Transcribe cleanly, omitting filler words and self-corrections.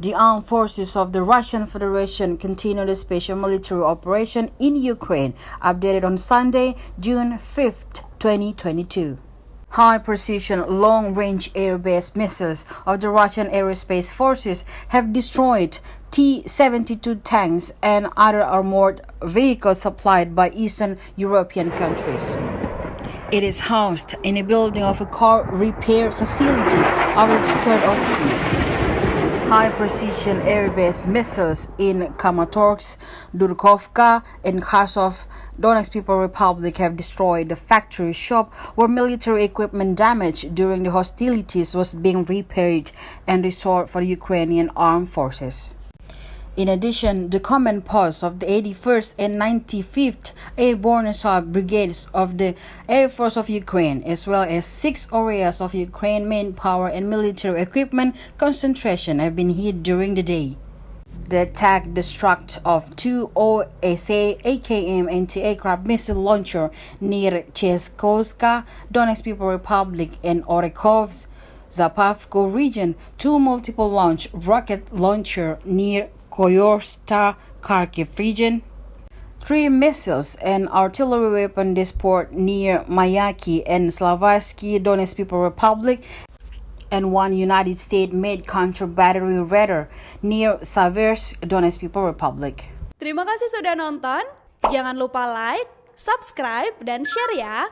The armed forces of the Russian Federation continue the special military operation in Ukraine, updated on Sunday, June 5th, 2022. High-precision, long-range air-based missiles of the Russian Aerospace Forces have destroyed T-72 tanks and other armored vehicles supplied by Eastern European countries. It is housed in a building of a car repair facility outskirts of Kyiv. High-precision air-based missiles in Kramatorsk, Durkovka, and Kharkov, Donetsk People's Republic have destroyed the factory shop where military equipment damaged during the hostilities was being repaired and restored for the Ukrainian armed forces. In addition, the command posts of the 81st and 95th Airborne Assault Brigades of the Air Force of Ukraine, as well as 6 areas of Ukraine manpower and military equipment concentration have been hit during the day. The attack destruct of 2 OSA AKM anti-aircraft missile launcher near Cheskovska, Donetsk People's Republic, and Orekov's Zapavko region, 2 multiple launch rocket launcher near Koyorsta, Kharkiv region, 3 missiles and artillery weapon depot near Mayaki and Slavsky, Donetsk People's Republic, and 1 United States-made counter-battery radar near Seversk, Donetsk People's Republic. Terima kasih sudah nonton. Jangan lupa like, subscribe, dan share ya.